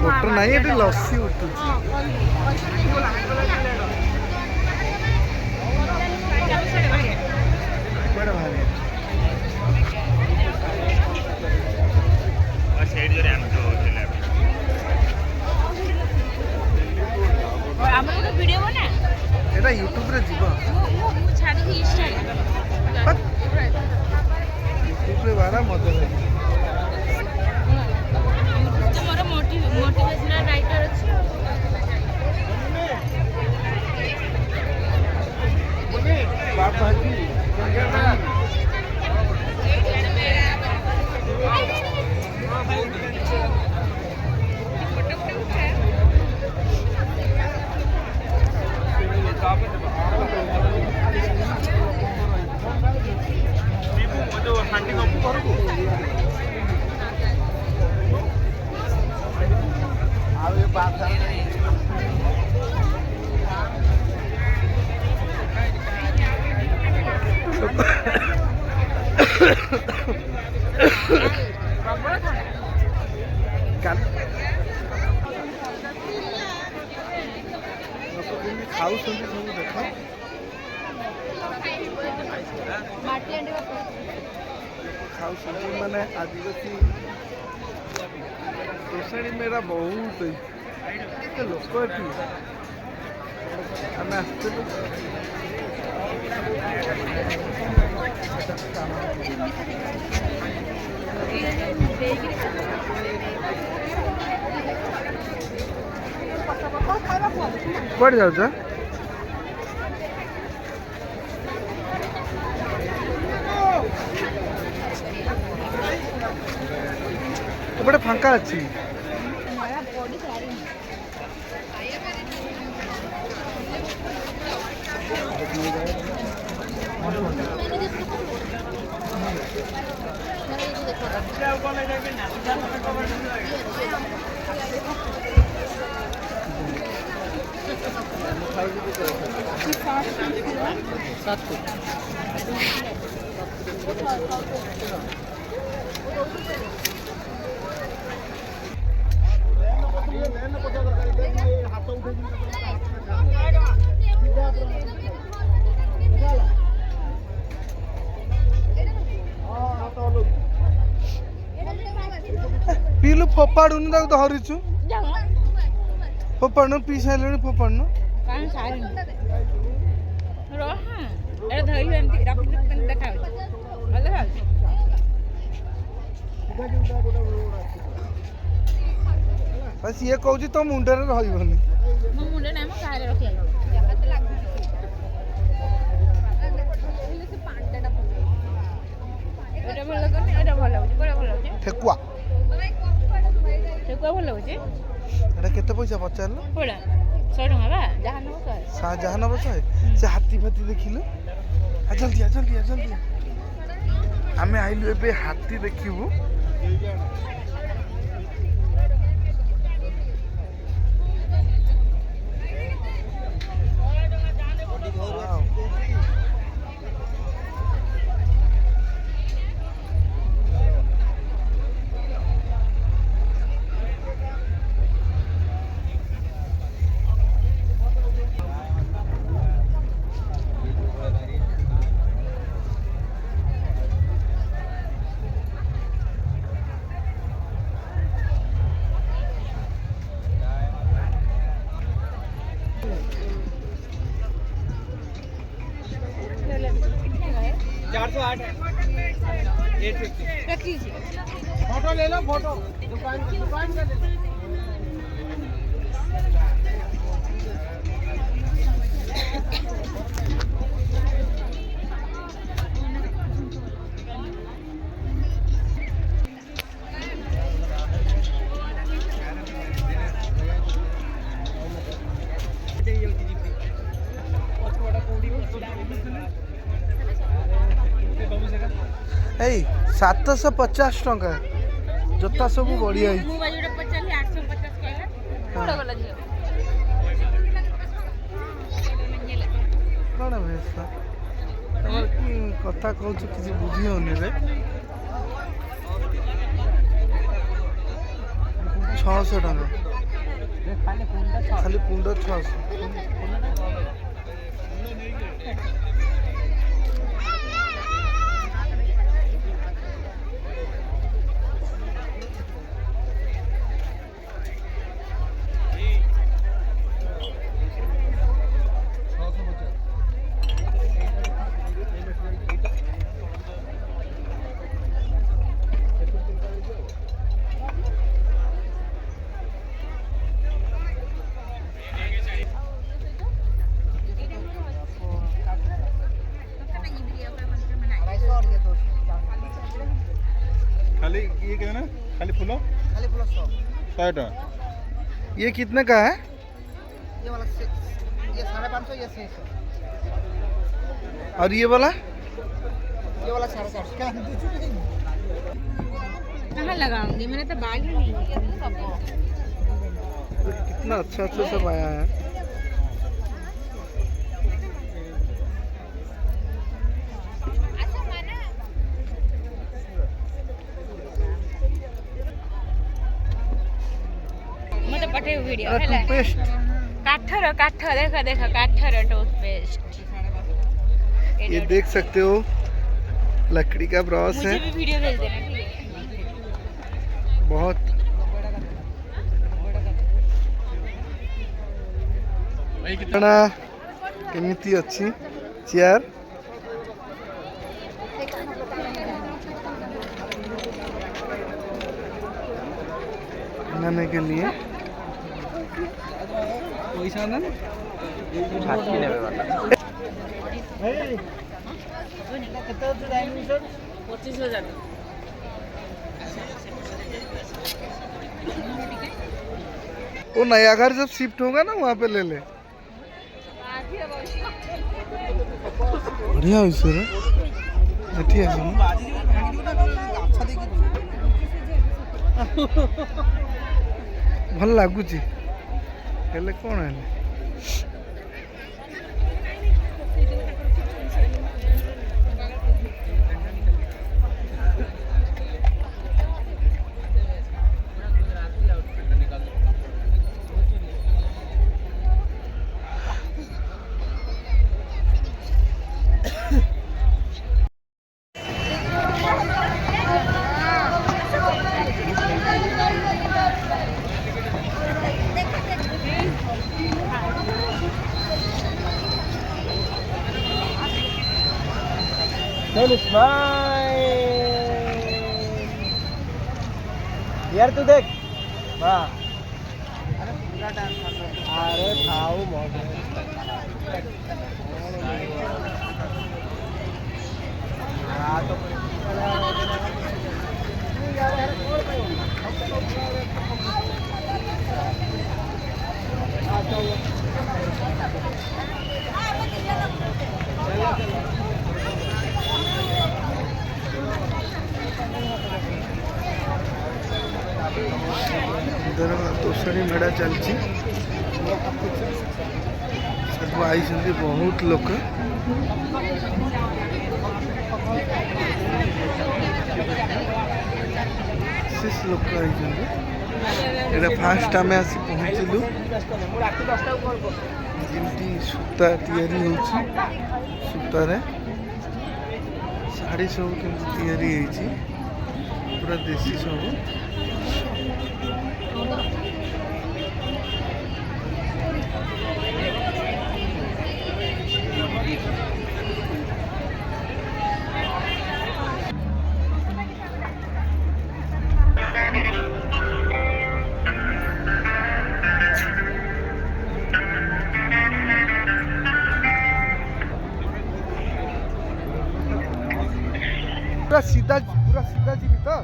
Photo नहीं ये लस्सी उठू वीडियो बना एटा यूट्यूब रे जीवा मु छाड़ी इंस्टा यूट्यूब रे बारा मजा लगे तो मोर मोटिवेशनल राइटर अछि बाप भाजी खाऊ सब देख खाऊ माने आदिवासी सोसाइटी मेरा बहुत लोक आम कौन जाऊँ एपटे फांका अच्छी पीलु फोपाड़ुन धरिचु फोपाड़न पी सारे फोपाड़न बस ये कहूँ तो मुंडे रही ठेकुआ ठेकुआ भल होचे एटा केते पैसा पचारलो कोड़ा 100 टका बा जहां नबो जहां नबो से हाथी फाती देखिलु जल्दी आमे आइलु एबे हाथी देखिबु फोटो ले लो फोटो दुकान का ले लो ए 750 टंका जोता सब बढ़िया कथा कहूँ किसी बुझी होनी रे 600 टंका खाली कुंड 600। खाली ये क्या है ना, खाली फूलो 100 टका। ये कितने का है? ये वाला ये 550, ये 600। और ये वाला? ये वाला 450 का। कहाँ लगाऊंगी, मेरे तो बाल ही नहीं है सबको। कितना अच्छा अच्छा सब आया है। मत पटे वीडियो है टूथपेस्ट काठर काठ देखो देखो काठर टूथपेस्ट। ये देख सकते हो, लकड़ी का ब्रश मुझे है। भी वीडियो भेज देना ठीक है। बहुत केमिति अच्छी चेयर बनाने के लिए। पैसा ना 25,000 वो नया घर जब शिफ्ट होगा ना वहाँ पे ले ले। बढ़िया है सर, बढ़िया है। भल लगुच हेले कौन है? यार तू देख वाह, अरे खाओ मौज। तोषणी मेला चलती सब आई बहुत लोक लोक आई फास्ट आम आसी पहुँचलु जमी सूता तैयारी सूतार शाढ़ी सब तैयारी पूरा देसी सब। पूरा सीधा जीवी तो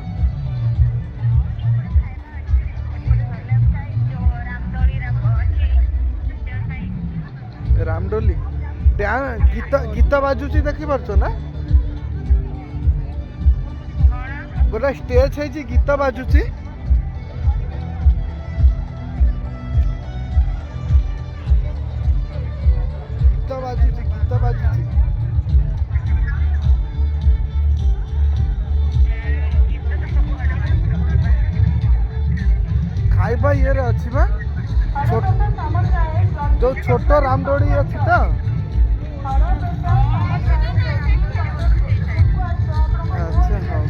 रामडोली गीत गीत बाजुची देखी पार्छ ना गोटे स्टेज है गीत बाजुची गीत बाजुची खाइबा ये अच्छी बा जो छोट रामदोड़ी अच्छी तो अच्छा हाँ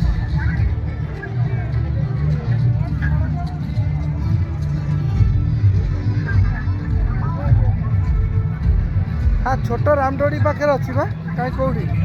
हाँ छोट रामदोड़ी पाखे अच्छी बा कहीं कौड़ी